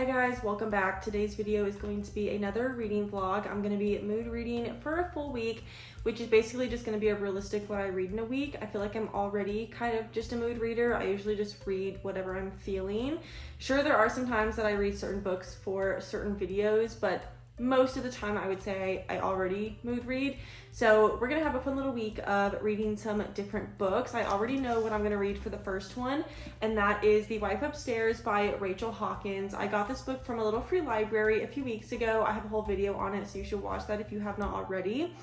Hi guys, welcome back. Today's video is going to be another reading vlog. I'm going to be mood reading for a full week, which is basically just going to be a realistic what I read in a week. I feel like I'm already kind of just a mood reader. I usually just read whatever I'm feeling. Sure, there are some times that I read certain books for certain videos, but most of the time I would say I already mood read. So we're gonna have a fun little week of reading some different books. I already know what I'm gonna read for the first one, and that is The Wife Upstairs by Rachel Hawkins. I got this book from a little free library a few weeks ago. I have a whole video on it, so you should watch that if you have not already.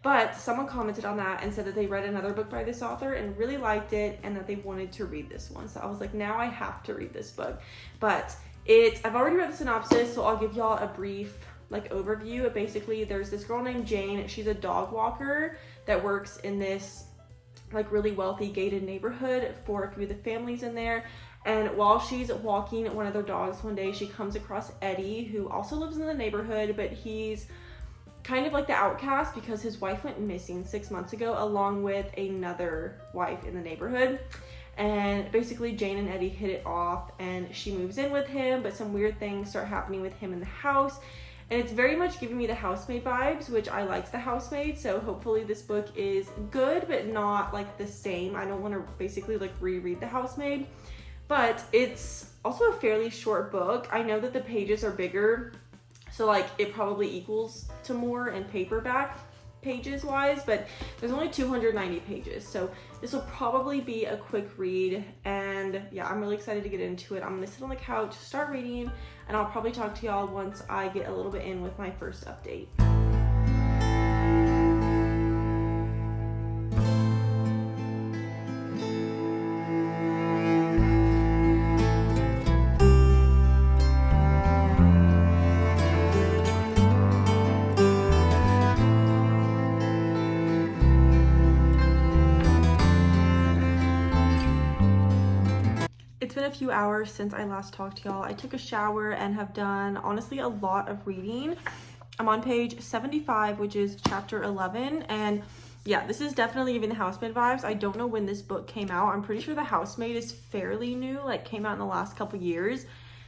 But someone commented on that and said that they read another book by this author and really liked it and that they wanted to read this one. So I was like, now I have to read this book. But I've already read the synopsis, so I'll give y'all a brief overview. Basically, there's this girl named Jane. She's a dog walker that works in this really wealthy gated neighborhood for a few of the families in there. And while she's walking one of their dogs one day, she comes across Eddie, who also lives in the neighborhood, but he's kind of like the outcast because his wife went missing 6 months ago, along with another wife in the neighborhood. And basically Jane and Eddie hit it off and she moves in with him, but some weird things start happening with him in the house. And it's very much giving me the Housemaid vibes, which I liked The Housemaid, so hopefully this book is good, but not the same. I don't want to basically reread The Housemaid, but it's also a fairly short book. I know that the pages are bigger, so it probably equals to more in paperback pages wise, but there's only 290 pages, so this will probably be a quick read. And yeah, I'm really excited to get into it. I'm gonna sit on the couch, start reading, and I'll probably talk to y'all once I get a little bit in with my first update. It's been a few hours since I last talked to y'all. I took a shower and have done, honestly, a lot of reading. I'm on page 75, which is chapter 11. And yeah, this is definitely giving the Housemaid vibes. I don't know when this book came out. I'm pretty sure the Housemaid is fairly new, came out in the last couple years.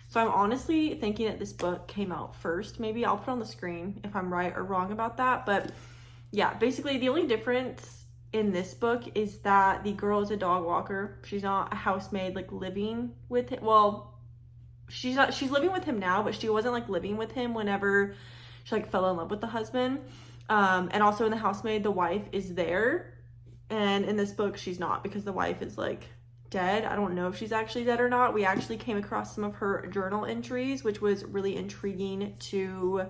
So I'm honestly thinking that this book came out first. Maybe I'll put on the screen if I'm right or wrong about that. But yeah, basically the only difference in this book is that the girl is a dog walker. She's not a housemaid living with him. Well, she's living with him now, but she wasn't living with him whenever she fell in love with the husband. And also in The Housemaid, the wife is there, and in this book she's not, because the wife is dead. I don't know if she's actually dead or not. We actually came across some of her journal entries, which was really intriguing to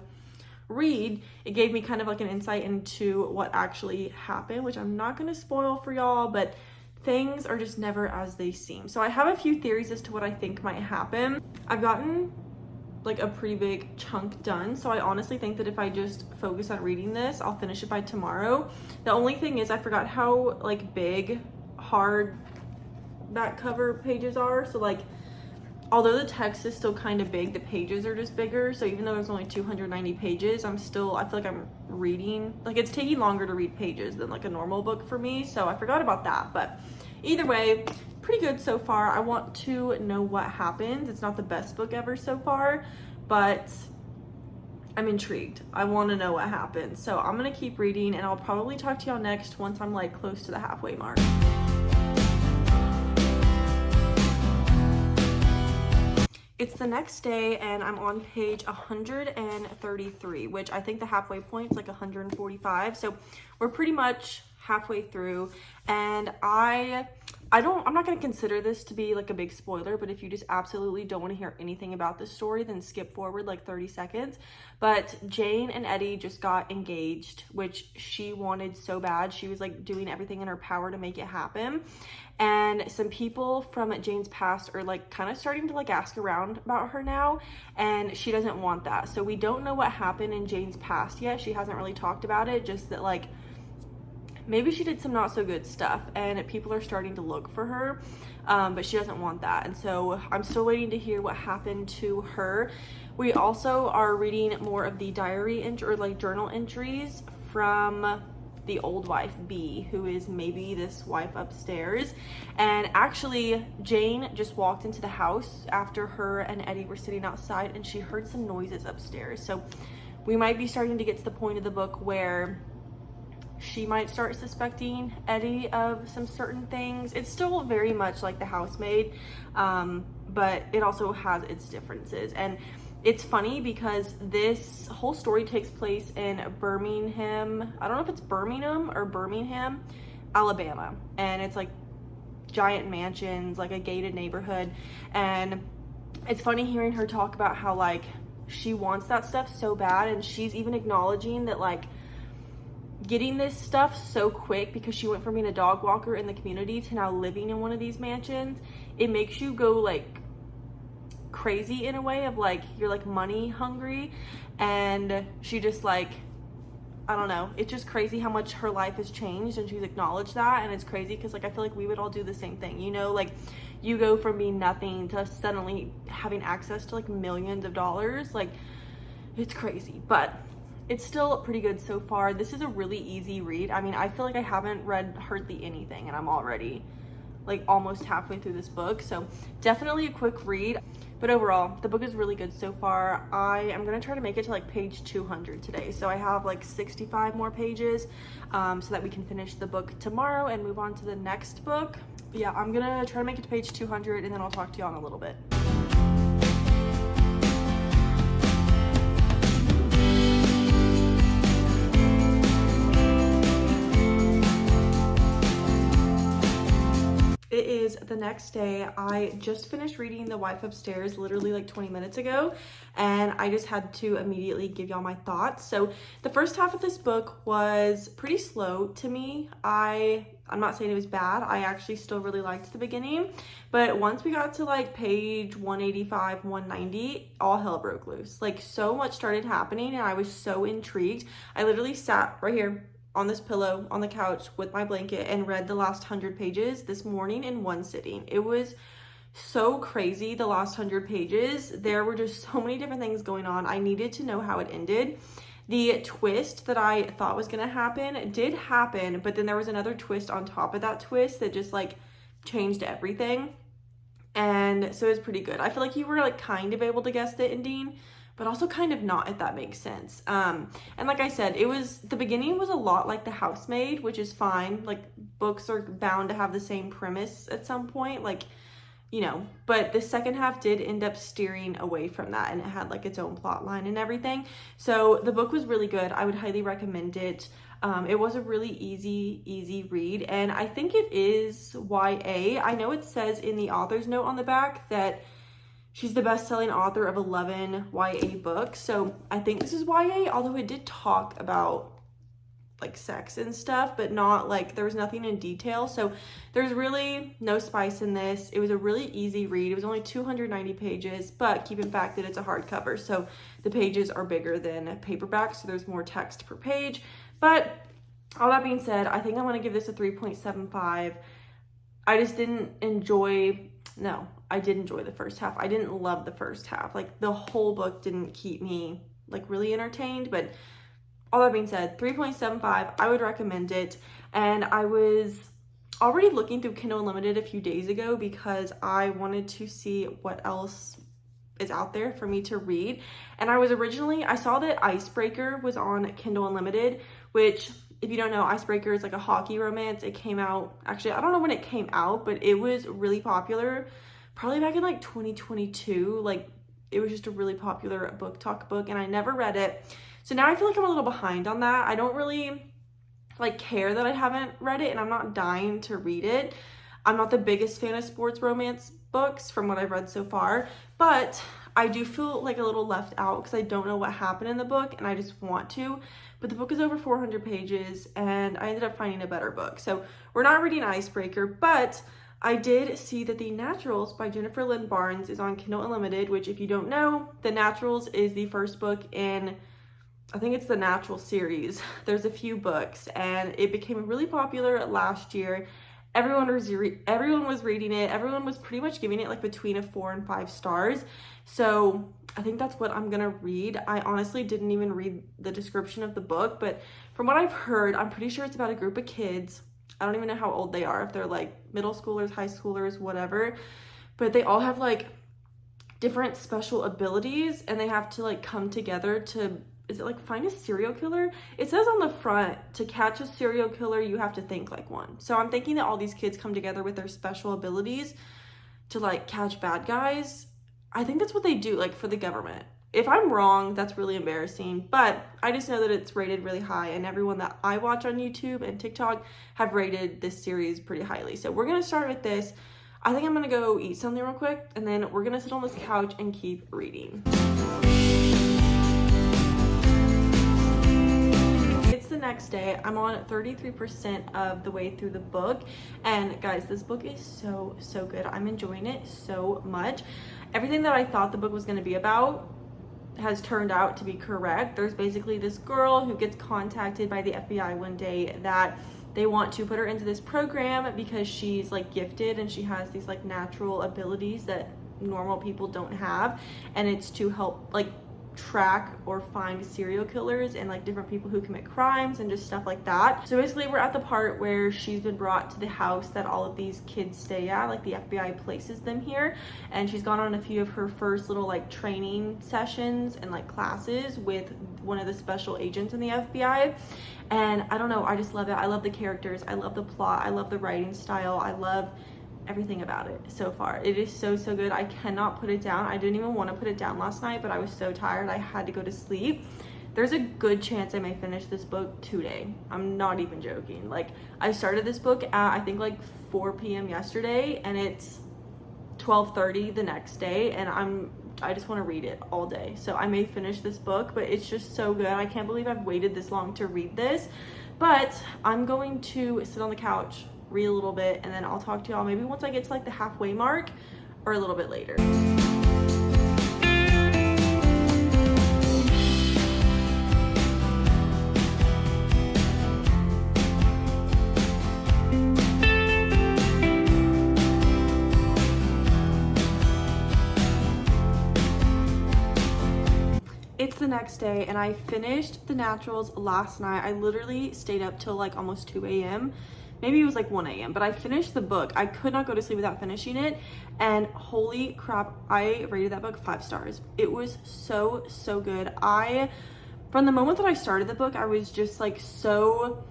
read. It gave me kind of an insight into what actually happened, which I'm not going to spoil for y'all, but things are just never as they seem. So I have a few theories as to what I think might happen. I've gotten a pretty big chunk done, so I honestly think that if I just focus on reading this, I'll finish it by tomorrow. The only thing is I forgot how big hard back cover pages are, so although the text is still kind of big, the pages are just bigger. So even though there's only 290 pages, I feel like I'm reading, it's taking longer to read pages than a normal book for me. So I forgot about that, but either way, pretty good so far. I want to know what happens. It's not the best book ever so far, but I'm intrigued. I want to know what happens. So I'm going to keep reading, and I'll probably talk to y'all next once I'm close to the halfway mark. It's the next day and I'm on page 133, which I think the halfway point is 145. So we're pretty much halfway through, and I'm not going to consider this to be a big spoiler, but if you just absolutely don't want to hear anything about this story, then skip forward 30 seconds. But Jane and Eddie just got engaged, which she wanted so bad. She was doing everything in her power to make it happen. And some people from Jane's past are kind of starting to ask around about her now, and she doesn't want that. So we don't know what happened in Jane's past yet. She hasn't really talked about it, just that maybe she did some not so good stuff and people are starting to look for her, but she doesn't want that. And so I'm still waiting to hear what happened to her. We also are reading more of the diary or journal entries from the old wife, B, who is maybe this wife upstairs. And actually, Jane just walked into the house after her and Eddie were sitting outside, and she heard some noises upstairs. So we might be starting to get to the point of the book where she might start suspecting Eddie of some certain things. It's still very much like The Housemaid, but it also has its differences. And it's funny because this whole story takes place in Birmingham. I don't know if it's Birmingham or Birmingham, Alabama. And it's like giant mansions, like a gated neighborhood. And it's funny hearing her talk about how like she wants that stuff so bad, and she's even acknowledging that like getting this stuff so quick, because she went from being a dog walker in the community to now living in one of these mansions, it makes you go like crazy in a way of like you're like money hungry. And she just like, I don't know, it's just crazy how much her life has changed, and she's acknowledged that. And it's crazy because like I feel like we would all do the same thing, you know, like you go from being nothing to suddenly having access to like millions of dollars. Like it's crazy, but it's still pretty good so far. This is a really easy read. I mean, I feel like I haven't read hardly anything, and I'm already like almost halfway through this book. So definitely a quick read. But overall, the book is really good so far. I am gonna try to make it to like page 200 today. So I have like 65 more pages so that we can finish the book tomorrow and move on to the next book. But yeah, I'm gonna try to make it to page 200, and then I'll talk to y'all in a little bit. It is the next day. I just finished reading The Wife Upstairs literally like 20 minutes ago, and I just had to immediately give y'all my thoughts. So the first half of this book was pretty slow to me. I'm not saying it was bad. I actually still really liked the beginning, but once we got to like page 185, 190, all hell broke loose. Like so much started happening, and I was so intrigued. I literally sat right here on this pillow on the couch with my blanket and read the last 100 pages this morning in one sitting. It was so crazy, the last 100 pages. There were just so many different things going on. I needed to know how it ended. The twist that I thought was gonna happen did happen, but then there was another twist on top of that twist that just like changed everything. And so it was pretty good. I feel like you were like kind of able to guess the ending, but also kind of not, if that makes sense. And like I said, the beginning was a lot like The Housemaid, which is fine. Like books are bound to have the same premise at some point, like, you know, but the second half did end up steering away from that, and it had like its own plot line and everything. So the book was really good. I would highly recommend it. It was a really easy read, and I think it is YA. I know it says in the author's note on the back that she's the best-selling author of 11 YA books, so I think this is YA, although it did talk about like sex and stuff, but not like, there was nothing in detail. So there's really no spice in this. It was a really easy read. It was only 290 pages, but keep in fact that it's a hardcover, so the pages are bigger than paperback, so there's more text per page. But all that being said, I think I'm gonna give this a 3.75. I just didn't enjoy, no, I did enjoy the first half. I didn't love the first half. Like the whole book didn't keep me like really entertained, but all that being said, 3.75, I would recommend it. And I was already looking through Kindle Unlimited a few days ago because I wanted to see what else is out there for me to read. And I saw that Icebreaker was on Kindle Unlimited, which, if you don't know, Icebreaker is like a hockey romance. It came out, actually, I don't know when it came out, but it was really popular, probably back in like 2022. Like, it was just a really popular book talk book, and I never read it. So now I feel like I'm a little behind on that. I don't really like care that I haven't read it, and I'm not dying to read it. I'm not the biggest fan of sports romance books from what I've read so far, but I do feel like a little left out because I don't know what happened in the book, and I just want to. But the book is over 400 pages, and I ended up finding a better book. So we're not reading Icebreaker, but I did see that The Naturals by Jennifer Lynn Barnes is on Kindle Unlimited, which, if you don't know, The Naturals is the first book in, I think it's the Natural series. There's a few books, and it became really popular last year. Everyone was reading it. Everyone was pretty much giving it like between 4 and 5 stars. So I think that's what I'm gonna read. I honestly didn't even read the description of the book, but From what I've heard, I'm pretty sure it's about a group of kids. I don't even know how old they are, if they're like middle schoolers, high schoolers, whatever. But they all have like different special abilities and they have to like come together to, is it like find a serial killer? It says on the front, to catch a serial killer, you have to think like one. So I'm thinking that all these kids come together with their special abilities to like catch bad guys. I think that's what they do, like for the government. If I'm wrong, that's really embarrassing, but I just know that it's rated really high and everyone that I watch on YouTube and TikTok have rated this series pretty highly. So we're gonna start with this. I think I'm gonna go eat something real quick and then we're gonna sit on this couch and keep reading. It's the next day. I'm on 33% of the way through the book. And guys, this book is so good. I'm enjoying it so much. Everything that I thought the book was gonna be about has turned out to be correct. There's basically this girl who gets contacted by the FBI one day that they want to put her into this program because she's like gifted and she has these like natural abilities that normal people don't have, and it's to help like track or find serial killers and like different people who commit crimes and just stuff like that. So basically we're at the part where she's been brought to the house that all of these kids stay at, like the FBI places them here, and she's gone on a few of her first little like training sessions and like classes with one of the special agents in the FBI. And I don't know, I just love it. I love the characters, I love the plot, I love the writing style, I love everything about it so far. It is so good. I cannot put it down. I didn't even want to put it down last night, but I was so tired I had to go to sleep. There's a good chance I may finish this book today. I'm not even joking. Like, I started this book at I think like 4 p.m. yesterday and it's 12:30 the next day, and I just want to read it all day. So I may finish this book, but it's just so good. I can't believe I've waited this long to read this. But I'm going to sit on the couch, read a little bit, and then I'll talk to y'all maybe once I get to like the halfway mark or a little bit later. It's the next day and I finished The Naturals last night. I literally stayed up till like almost 2 a.m. Maybe it was like 1 a.m. but I finished the book. I could not go to sleep without finishing it, and holy crap, I rated that book 5 stars. It was so good. From the moment that I started the book, I was just like so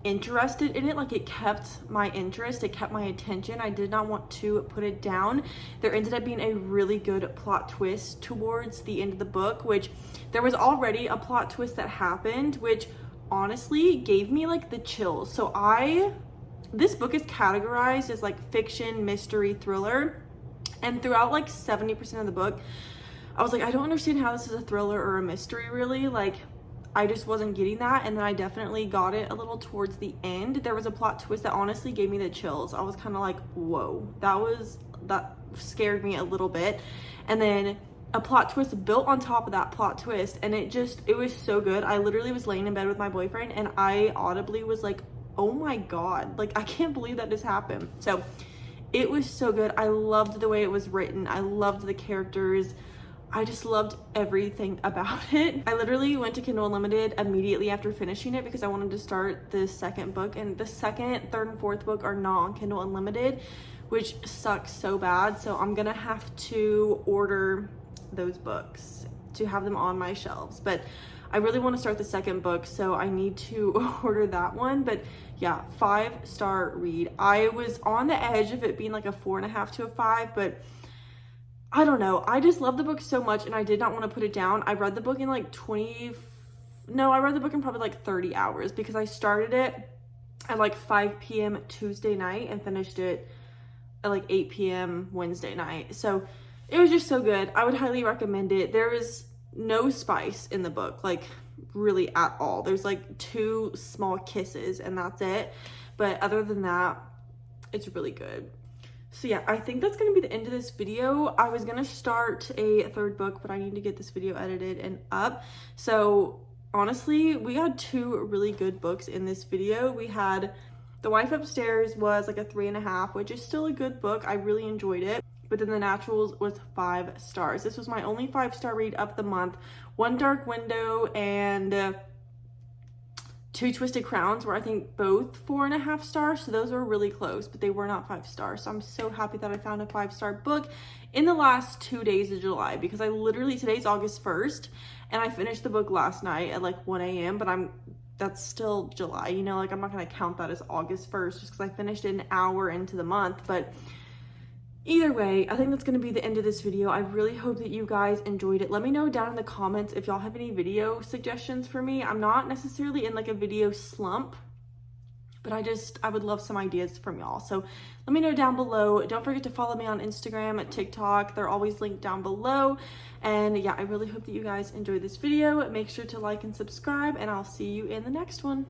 interested in it. Like, it kept my interest, it kept my attention. I did not want to put it down. There ended up being a really good plot twist towards the end of the book, which there was already a plot twist that happened, which honestly gave me like the chills. So this book is categorized as like fiction, mystery, thriller, and throughout like 70% of the book I was like, I don't understand how this is a thriller or a mystery really. Like, I just wasn't getting that, and then I definitely got it a little towards the end. There was a plot twist that honestly gave me the chills. I was kind of like, whoa, that scared me a little bit. And then a plot twist built on top of that plot twist, and it was so good. I literally was laying in bed with my boyfriend and I audibly was like, oh my god, like I can't believe that just happened. So it was so good. I loved the way it was written. I loved the characters. I just loved everything about it. I literally went to Kindle Unlimited immediately after finishing it because I wanted to start the second book, and the second, third, and fourth book are not on Kindle Unlimited, which sucks so bad. So I'm gonna have to order those books to have them on my shelves, but I really want to start the second book, so I need to order that one. But yeah, 5-star read. I was on the edge of it being like a 4.5 to a 5, but I don't know. I just love the book so much and I did not want to put it down. I read the book in like I read the book in probably like 30 hours because I started it at like 5 p.m. Tuesday night and finished it at like 8 p.m. Wednesday night. So it was just so good. I would highly recommend it. There is no spice in the book, like really at all. There's like 2 small kisses and that's it. But other than that, it's really good. So yeah, I think that's gonna be the end of this video. I was gonna start a third book, but I need to get this video edited and up. So honestly, we had 2 really good books in this video. We had The Wife Upstairs was like a 3.5, which is still a good book. I really enjoyed it. But then The Naturals was 5 stars. This was my only 5-star read of the month. One Dark Window and Two Twisted Crowns were, I think, both 4.5 stars. So those were really close, but they were not 5 stars. So I'm so happy that I found a 5-star book in the last 2 days of July, because I literally, today's August 1st, and I finished the book last night at like 1 a.m. But that's still July, you know, like I'm not gonna count that as August 1st just because I finished it an hour into the month. But either way, I think that's going to be the end of this video. I really hope that you guys enjoyed it. Let me know down in the comments if y'all have any video suggestions for me. I'm not necessarily in like a video slump, but I would love some ideas from y'all. So let me know down below. Don't forget to follow me on Instagram, TikTok. They're always linked down below. And yeah, I really hope that you guys enjoyed this video. Make sure to like and subscribe, and I'll see you in the next one.